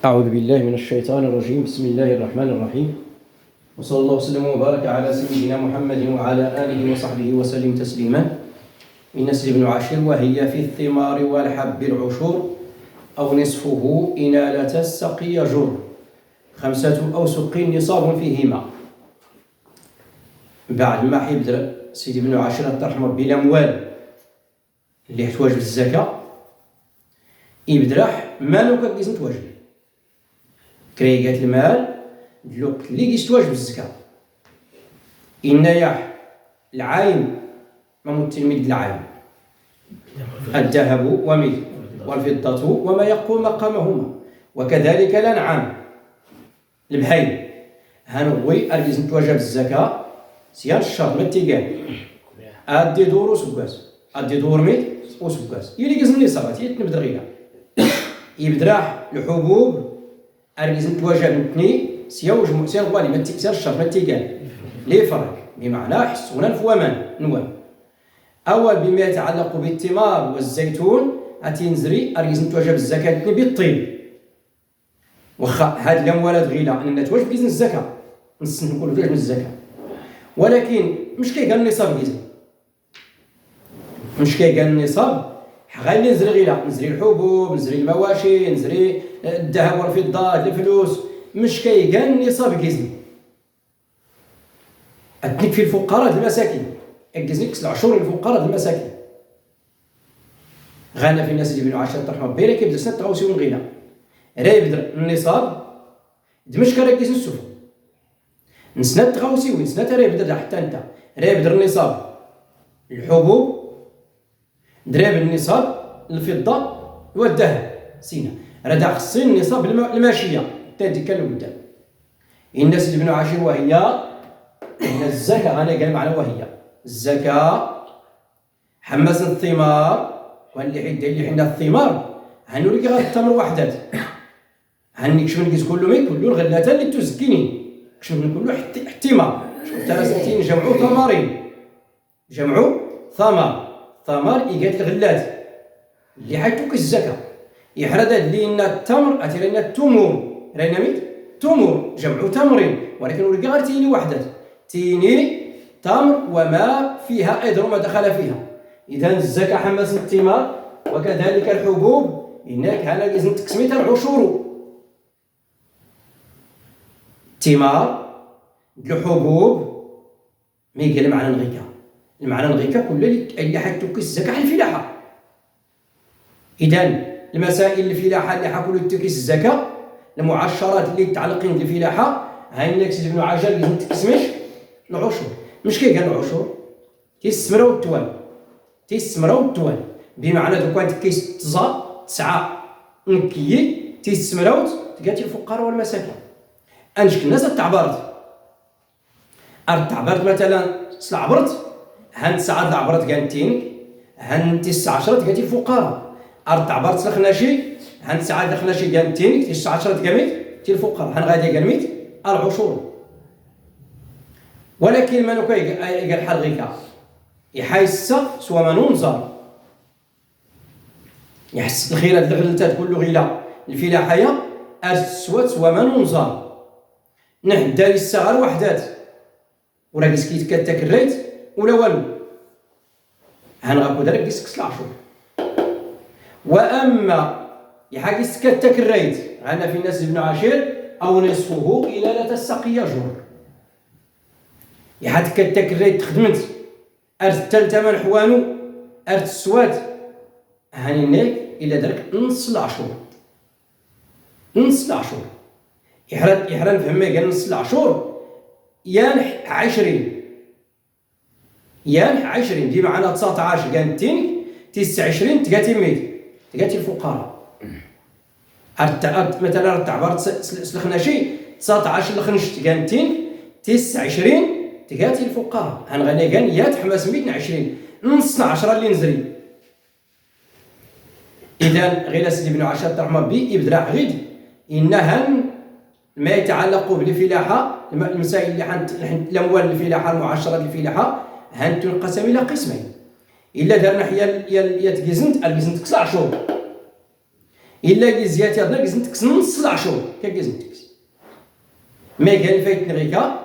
أعوذ بالله من الشيطان الرجيم. بسم الله الرحمن الرحيم، وصلى الله وسلم وبارك على سيدنا محمد وعلى آله وصحبه وسلم تسليما. من نسل بن عاشر: وهي في الثمار والحب العشور، أو نصفه إنالة السقي جر، 5 أوسق نصاب فيهما. بعد ما حيبدا سيدي بن عاشر ترحم ربي الأموال اللي تواجب الزكاة، يبدا مالو كيس نتواجب كريات المال الوقت اللي كيس تواجب الزكاة. إن يح العين ما متلميذ العين الذهب ومثل والفضة وما يقوم مقامهما، وكذلك الأنعام البهيم هنوي أرجز نتواجب الزكاة. سيان الشرط ما تيقال أدي دور وسكاس، أدي دور ميت وسكاس يلي كيس النصاب يتنبدر غيرها يبدراح الحبوب أرجز نتواجب نتني سيان غوالي ما سيان الشرط ما تيقال ليه فرق بمعنى حسونا الفوامان نوال. أول بما يتعلق بالثمار والزيتون أتينزري أرجز نتواجب الزكاة نتني بالطيب، واخا هاد الأموال غيلا أننا تواجب كيس الزكاة نقولوا تواجب الزكاة، ولكن مش كيقال النصاب كيزن، مش كيقال النصاب غير نزري غيلا نزري الحبوب نزري المواشي نزري الذهب والفضة الفلوس، مش كيقال النصاب كيزن. أتنيك في الفقراء المساكين أكزنيك 7 شهور الفقراء المساكين غانا في الناس اللي بنو عشرة رحمة بيرك يبدا سنة تغوسيون غينا راه يبدا النصاب دمشق راه كيزن السفن نسنة تغوسيون نسنة راه يبدا حتى أنت راه يبدا النصاب الحبوب دراب النصاب الفضة والذهب سينا راه دا خصين النصاب الماشية تادي كان قدام. الناس اللي بنو عشر وهي الزكاة أنا قال معنا وهي الزكاة حمس الثمار واللي حنا الثمار هنوريك غير التمر وحدات هنيك شنو كتقول له مي كلو الغلات اللي تزكيني شنو نقول له احتمار ترى سنتين جمعوا ثمرين جمعوا ثمر إيجاد الغلات اللي حيتوك الزكاة يحرد لينا التمر أتينا التمور راينا ميت تمور جمعوا تمرين ولكن وريك غير تيني وحدات تيني تمر وما فيها أيضا ما دخل فيها. إذا الزكاة حمس الثمار وكذلك الحبوب إنك هنا لازم تقسميتها العشور الثمار الحبوب ما يقال معنى الغيكا المعنى الغيكا كل اللي حتوك الزكاة على الفلاحة. إذا المسائل الفلاحة اللي حكوا تكيس الزكاة المعشرات اللي متعلقين بالفلاحة هاي سيدي بن عاشر لازم تقسمش العشور. مش كيقال العشور تيستمروا التوال بمعنى دو كان كيس 9 نكيي تيستمروا تلقاتي الفقراء والمساكين. انشك الناس تعبرت مثلا سلعبرت هان 9 العبرت كانتينك هان 19 تلقاتي الفقراء تعبرت لخناشي هان 9 لخناشي كانتينك 19 تلقاميت تي الفقراء هان غادي قالميت العشور. ولكن ما نكاي قال حرغيكا يحس سوى ما ننظر يحس الخيرة الغلتات كله غيلا الفلاحية أسوات سوى ما ننظر نحن داري الصغار وحدات ولا كيس كتاك الريت ولا والو هنغاكو دارك كيس 10 شهور. وأما يحاكيس كتاك الريت عندنا في الناس ابن عاشر أو نصفه إلى لا تسقي جر يحد كتاك الريت خدمت أرت الثمن حوانو أرت السواد هاني نيك إلا درك نص العشور يحرن فهمي قال نص العشور يانح 20 دي معنا 19 قال تينك 29 تقاتي ميت تقاتي الفقراء أرت مثلا أرت عبارة سلخناشي 19 لخنشت قال تينك 29 تقاتي الفقراء هنغني قال يا تحمس 120 نص 10 اللي نزري. إذا غير سيدي بن عاشر رحمه بي إبدراع غيد إنها ما يتعلق بالفلاحة المسائل اللي الأموال الفلاحة المعاشرات الفلاحة هن تنقسم إلى قسمين إلا درنا حيا يا تجزنت 9 شهور الا كيزيات هذا كيزنتكس نص العشور كيزنتكس ما قال فايت نغيكا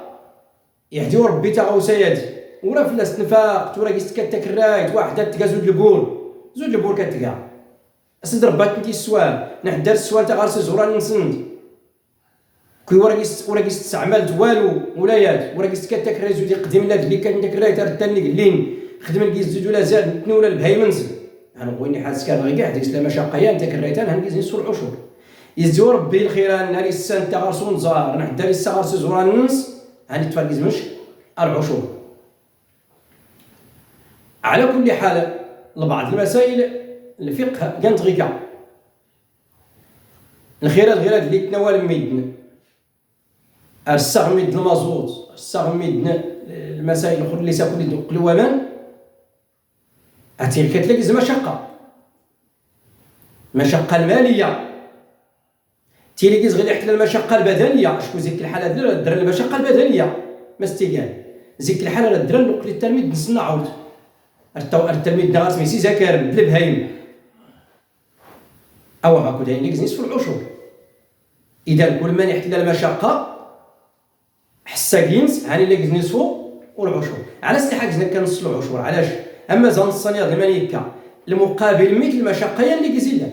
يحديو ربي تا غوسيادي ولا فلاس نفاق ورا كيستكتك الرايت واحده تلقى زوج البول كتلقى اسد ربات نتي السوال نحدر السوال تا غارس زوران نسند كي ورا كيستعمل والو ولايات ورا كيستكتك راي زوج قديم لا اللي كان داك الراي تا تاني قلين خدم الكيز ولا زاد نتني ولا البهاي منزل انا بغيني حاس كان غير كاع ديك المشاقه يا نتاك الريتان هنكيز نسول العشور يزدو ربي الخيران ناري السان تا غارسون زار نحدر لسا غارس زوران نص هاني تفرقز مش العشور. على كل حال لبعض المسائل الفقه كانت غيكا الخيرات غير اللي تناول ميدنا السغم ميد المازوت السغم ميدنا المسائل الاخرى اللي ساكن يدق الومان هاتي كتلاقي مشقه الماليه تيليكيز غير يحتل المشقه البدنيه شكون زيك الحاله دير المشقه البدنيه ما استيقال زيك الحاله دير نقل التلميذ نصنع عاود التلميذ دا سميتي زكار بالبهايم او هاكو دايرين نصف العشور. اذا كل من يحتل المشقه حساكينس هاني اللي نصفو والعشور على استحاق كنص العشور علاش اما زان الصنيع المانيكا المقابل مثل المشقه اللي كيزيد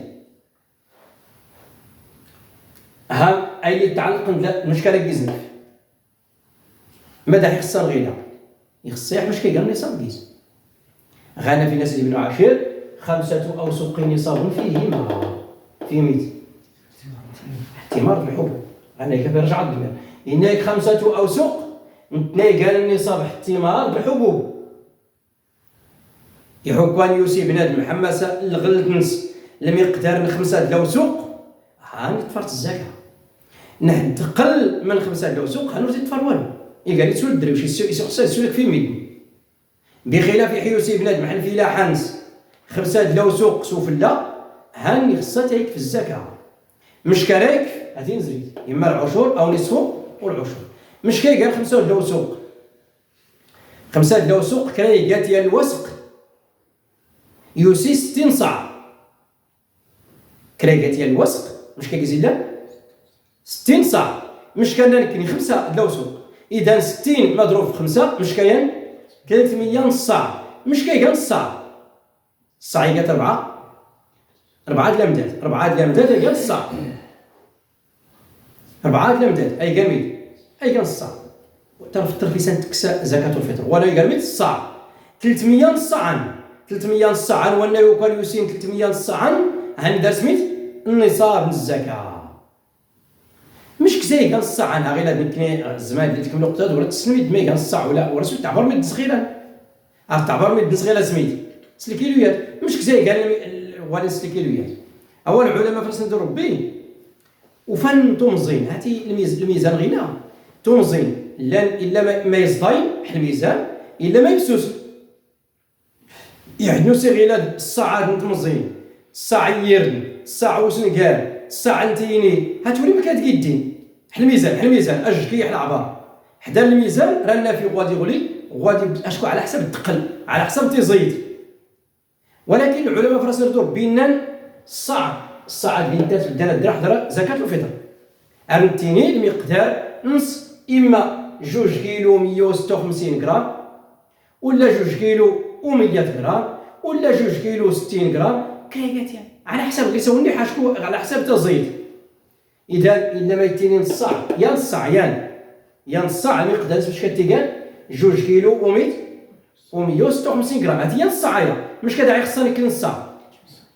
ها اي اللي تعلق مشكله كيزنف ماذا خصنا غينا يخصيح باش كيقال نصاب كيز غانا في ناس ابن عاشر 5 أوسق نصاب فيهما في ميت احتمار الحب انا كيف رجع الدنيا انك 5 أوسق نتناي قال النصاب احتمار بالحبوب يحكوان يوسي بنادم حماسه الغلط نص المقدار 5 الأوسق هاني تفرت الزكاه نحن تقل من 5 الأوسق هانو تفر والو قال يتسول الدري شي يسولك في ميد بخلاف حيوسي بنادم حنفي لا حنس 5 الأوسق سفلا هاني خصها تايك في الزكاه مش كرايك هاتي نزيد اما العشور او نصفو والعشور مش كي قال 5 الأوسق 5 الأوسق كان قالت يا الوسق يوسي 60 صاع كرايكات يا الوسق مش كيزيد لا 60 صاع مش كان نكني 5 الأوسق اذا 60 مضروب في 5 مش كاين 300 نص صاع مش كاين نص صاع الصاع قالت 4 الامداد 4 الامداد قال نص صاع 4 الامداد اي قال اي قال نص صاع ترفطر في سنه زكاه الفطر ولا قال 100 صاع 300 نص صاع 300 نص صاع ولا يكون يسين 300 نص صاع هاني دار سميت النصاب الزكاه مش كزاي كان الصاع عنها غير يمكن الزمان اللي تكملوا قطاد ولا تسميد مي كان الصاع ولا سوت تعبر من صغيره تعبر من صغيره سميد سلكيلويات مش كزاي قال ولا سلكيلويات اول العلماء فرسن ربي وفن تمزين هاتي الميزان غينا تمزين الا ما يصداين الميزان الا ما يبسوس يعني نسي غير الصاع تمزين الصاع يرن الصاع وسنقال الساعه نتيني هاتولي ما كتقدين الميزان اجل كي حنا عبار حدا الميزان رانا في غادي يغلي وغادي اشكو على حسب الثقل على حسب تزيد ولكن العلماء في راس الدور بيننا الصاع اللي انت تبدا دير زكاه الفطر ارنتيني المقدار نص اما 2 كيلو 156 غرام ولا 2 كيلو و100 غرام ولا 2 كيلو 60 غرام كايات يعني على حسب كيساوني حاشكو على حسب تزيد اذا ما يتيني نص صاع يا نص صاع يا نص صاع المقدار باش كتيقال 2 كيلو و156 غرام هذه هي نص صاع مش كداعي خصني كل نص صاع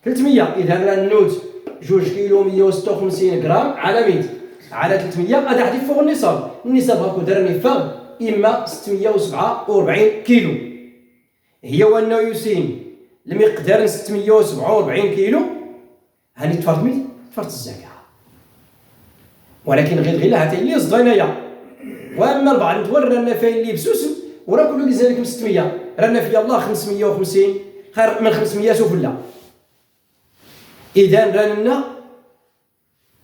300 اذا راه النوت 2 كيلو 156 غرام على 100 على 300 هذا حدي فوق النصاب هاكو دارني فوق اما 647 كيلو هي وانه يسين المقدار 647 كيلو هاني تفرط الزكاه ولكن غير هاتين اللي صدينايا واما البعض نتورى رانا فاين اللي بسوس وراه كله كيزالك 600 رانا في الله 550 خير من 500 سفلا اذا رانا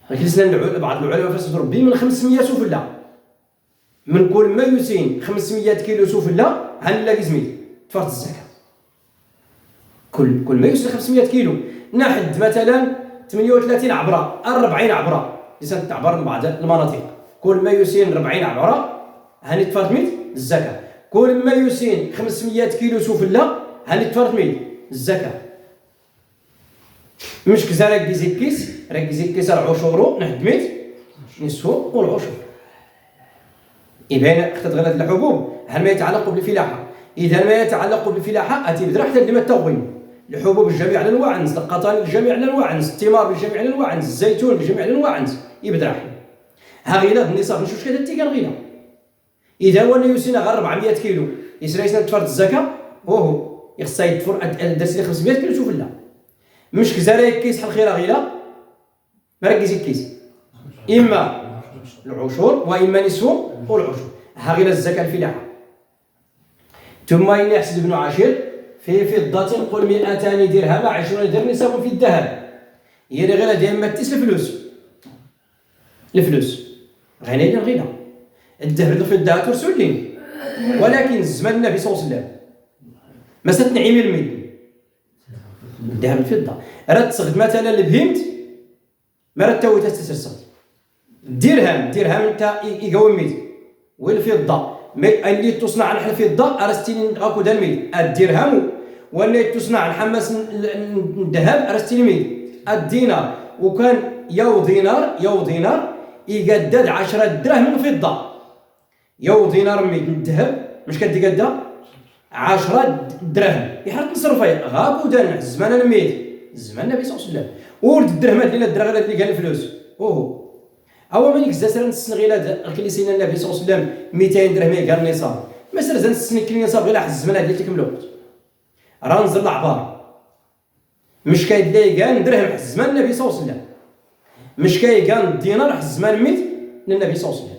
كنسنا بعض العلماء فاسد ربي من 500 سفلا من كل ما يسين 500 كيلو سفلا هاني لا كيزميت تفرط الزكاه كل ما يوصل 500 كيلو نحد مثلا 38 عبره 40 عبره اللي تعبر من بعض المناطق. كل ما يسين 40 عبره هاني تفرميت الزكاه. كل ما يسين 500 كيلو سفله هاني تفرميت الزكاه. مش كزا ركزي كيس العشور نحدميت نصفو والعشر. إذا اختت غلط الحبوب هل ما يتعلق بالفلاحه. اذا ما يتعلق بالفلاحه اتي حتى اللي ما التوغيم الحبوب بجميع الانواع، القطان بجميع الانواع، الثمار بجميع الانواع، الزيتون بجميع الانواع يبدا رحم. ها غيلا النصاب نشوف شكون التيكان غيلا. اذا هو اللي يوسينا غير 400 كيلو يسرى تفرض الزكاه وهو يخصها يدفر درس لي 500 كيلو شوف لا مش كزاري كيس حل خيره غيلا مركز الكيس اما العشور واما نصفه والعشور. ها غيلا الزكاه الفلاحه. ثم إن يحسد ابن عاشر في فضة قل 200 درهم 20 درهم نصاب في الذهب. هي اللي غير دائما تيس الفلوس غنينا غينا الذهب الفضة ترسل لي ولكن زمان النبي صلى الله عليه وسلم ما ستنعم الميل الذهب الفضة راه تصغد مثلا البهيمت ما راه تاوي تستسرصد درهم انت يقوم ميت والفضة اللي تصنع على الفضة أرستين غاكو الميل الدرهم واللي تصنع الحماس الذهب أرستين ميل الدينار وكان يو دينار يقدد 10 دراهم من الفضة. يو دينار ميت الذهب مش كدي قدا 10 دراهم يحرك نصرفها غاكو دان زمان الميت زمان النبي صلى الله عليه وسلم. ولد الدرهمات اللي الدراهم اللي قال الفلوس أول ما يكزا سرا نسنغي اللي سينا النبي صلى الله عليه وسلم 200 درهم قال نصاب ما سرا زاد نسني كل نصاب غير واحد الزمان ديال تكمل الوقت راه نزل العبار مش كايدلي كان درهم حتى زمان النبي صلى الله عليه وسلم مش كان الدينار حتى زمان ميت للنبي صلى الله عليه وسلم.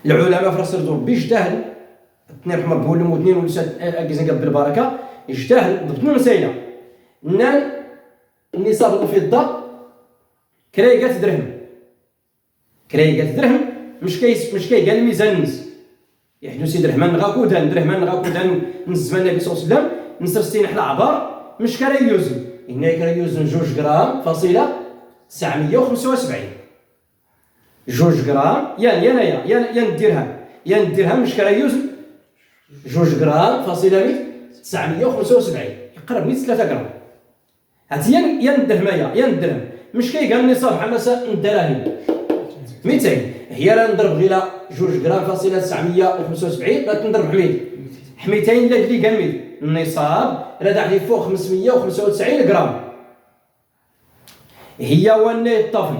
العلماء في راس الدور بيجتهدوا اثنين رحمه بقول لهم اثنين ولا اكزا بالبركه اجتهدوا ضبطوا المسائل. نان النصاب الفضه كرايقات درهم مش كاي قال الميزان الناس يحدث درهمان غاكودان من زمان النبي صلى الله عليه وسلم نسرستين حنا عبار مش كرايوزن هنا كرايوزن 2 غرام فاصله 975 2 غرام يا الدرهم مش كرايوزن 2 غرام فاصله 975 يقرب من 3 غرام. هاتي يا الدرهم مش كاي قال النصاب حماسه الدراهم 200 هي راه نضرب غير 2 غرام فاصله 975 راه تنضرب حميتين اللي قال ميت النصاب راه داخل فوق 595 غرام. هي والني الطفل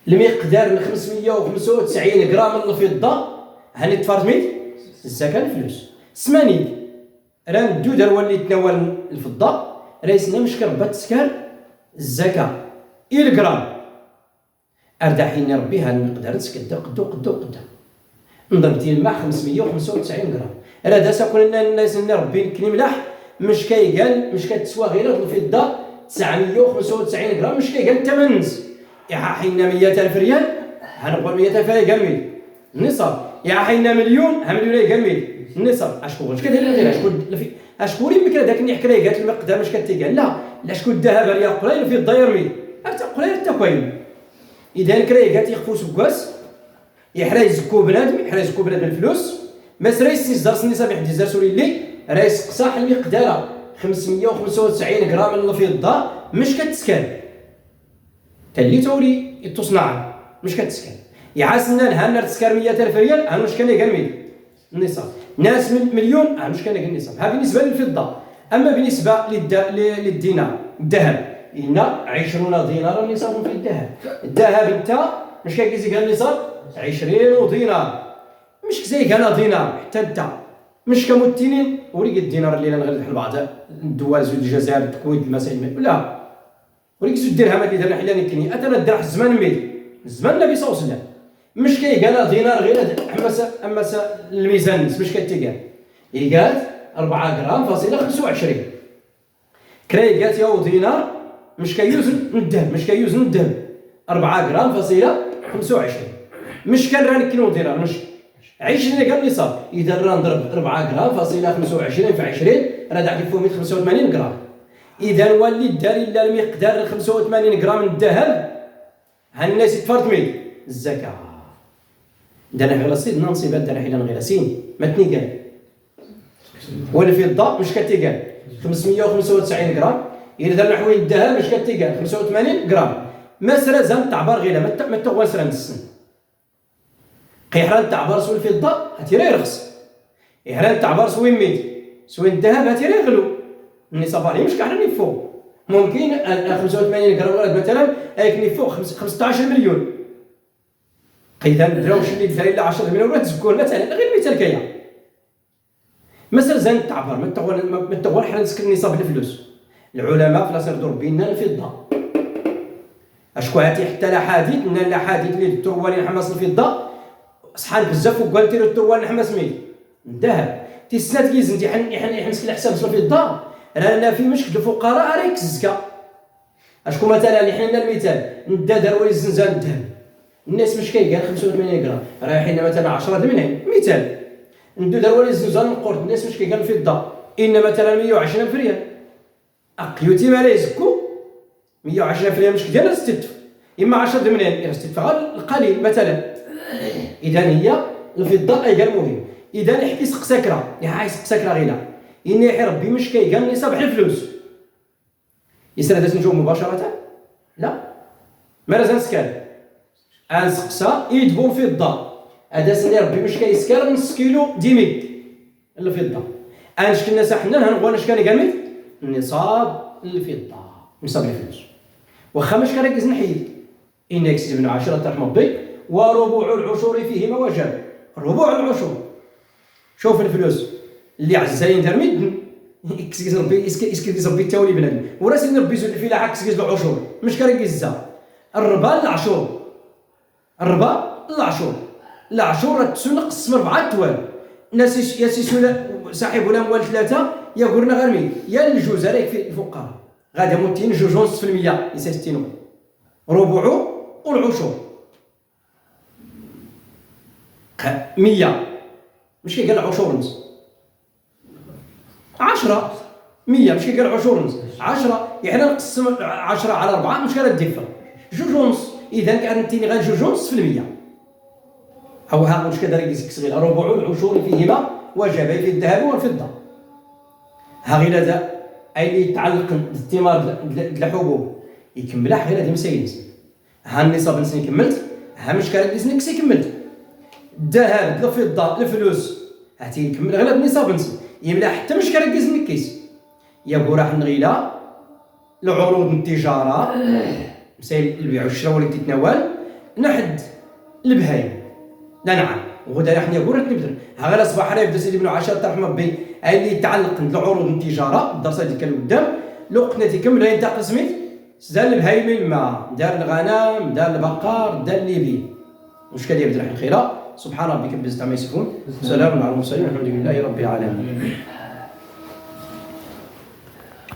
المقدار من 595 غرام من الفضه هاني تفرميت الزكاه الفلوس سمانيك راه ندو هو اللي يتناول الفضه راه يسنى مش كربات تسكر الزكاه الغرام أردحيني ربي هالمقدار تسكدا قدو نضربتي الماء 595 غرام راه داسا كنا الناس ربي كلي ملاح مش كيقال مش كتسوى غير الفضه 995 غرام مش كيقال الثمن يا حينا 100,000 ريال هنقول 100,000 ريال قال النصاب يا حينا مليون مليون قال النصاب اشكون كدير غير اشكون يمكن هذاك اللي حكى لي قالت المقدار مش كتيقال لا شكون الذهب ريال قليل في الداير ميل حتى قليل حتى كوين. إذا كرايقات يخفو سكواس يحرا يزكو بنادم الفلوس ما سرا يستزدرس النصاب يحد يزار سوري لي راه يسقساح المقدار 595 غرام من الفضه مش كتسكن تالي تولي تصنع مش كتسكن يعاسنا هنا تسكر 100,000 ريال ها مش كان قال النصاب ناس مليون ها مش كان قال النصاب. ها بالنسبه للفضه. اما بالنسبه للدينار الذهب إن 20 دينارا نصاب في الذهب انت مش كيزي قال نصاب 20 دينار مش زي قال دينار حتى انت مش كمتينين وريق الدينار اللي نغلط بحال بعض الدول زود الجزائر الكويت المسائل لا وريق زود الدرهم اللي درنا حنا نكني اتنا الدرهم زمان ميل زمان النبي صلى الله عليه وسلم مش قال دينار غير امس الميزان مش كتيقال قال 4 غرام فاصله 25 كرايقات يا دينار مش كيوزن الذهب 4 غرام فاصله 25 مش كان راه نكنو دينار مش 20 قال نصاب اذا راه نضرب 4 غرام فاصله 25 في 20 راه داك فوق 185 غرام. اذا ولي دار الا المقدار 85 غرام من الذهب ها الناس يتفرض الزكاه. دانا غلاسين نصيبات دانا حيلا غلاسين ما تنيقال والفضه مش كتيقال 595 غرام الا دار نحوي الذهب مش كتيقال 85 غرام. مسرا زان تعبر غير ما تغوى سرا السن قيحران تعبر سوى الفضه هاتيرا يرخص إحران تعبر سوين ميت سوين الذهب هاتيرا يغلو النصاب عليه مش كاع نفوق ممكن 85 غرام مثلا هيك نفوق 15 مليون قيدا دراوش اللي دار الا 10 مليون تزكون مثلا غير مثال كايا مثلا زان تعبر ما تغوى حنا نسكن النصاب الفلوس. العلماء في لاصير دور بينا الفضه اشكون عاتي حتى الاحاديث ان الاحاديث اللي التروالي نحمس الفضه صحان بزاف وقال تيرو التروالي نحمس ميت الذهب تيسنات كيزن يحنسك الحساب في الفضه رانا في مشكل الفقراء راك الزكاه. اشكون مثلا اللي حنا المثال ندا دار ولي الزنزان الذهب الناس مش كاين 85 غرام رايحين مثلا 10 درهم مثال ندو دار ولي الزنزان القرد الناس مش كاين الفضه ان مثلا 120 ريال اقيوتي ما لا يزكو 120 ريال مش ديال ستف اما 10 درهم ستف غير القليل مثلا. اذا هي الفضه اي غير مهم. اذا يحكي سقساكرا يحاي سقساكرا غيلا ان يحي ربي مش كاين النصاب حل الفلوس يسرا داز نجوم مباشره لا ما لازم نسكال انسقسا يدبو فضه هذا سني ربي مش كيسكال نص كيلو ديميت الفضه انش كنا سحنا هنغوا اش كان قال النصاب الفضه نصاب الفلوس واخا مش كنركز نحيد انك سيدنا 10 رحم ربي وربع العشور فيهما وجب. ربع العشور شوف الفلوس اللي عزاين دار ميدن كسكيز ربي اسكيز ربي تاولي بنادم ورا سيدنا ربي زول في لا كسكيز العشور مش كنركز الربا العشور الربا العشور تسنق قسم 4 توال ناس ياسسون صاحب الاموال 3 يقولنا غير مين يا الجوز راك في الفقراء غادي موتين 2.5% يسستينو ربع والعشور 100 مش كيقال عشور نص 10 100 مش كيقال عشور نص 10 يعني نقسم 10 على 4 مش كندير 2.5 اذا كانتيني غير 2.5% او ها مش كدار يكسغي ربع العشور فيهما وجب في الذهب والفضه. ها غير هذا اي اللي يتعلق بالثمار الحبوب يكملها غير هذه مساينس ها النصاب نسني كملت ها مش كان نكسي كملت الذهب الفضه الفلوس هاتي نكمل غير النصاب نسي يملا حتى مش كنركز نكيس يا بو راح نغيلا العروض التجاره مسائل البيع والشراء واللي تتناول نحد البهايم لا نعم وغدا راح نقول نبدا ها غير اصبح راه يبدا سيدي ابن عشر ترحم ربي اللي يتعلق بالعروض التجاره الدرس اللي كان قدام لو قنا تكمل ينتقل سميت زال البهايم الماء دار الغنم دار البقر دار الليبي مشكل يبدا الخيره سبحان ربك رب العزه عما يصفون سلام على المرسلين والحمد لله رب العالمين.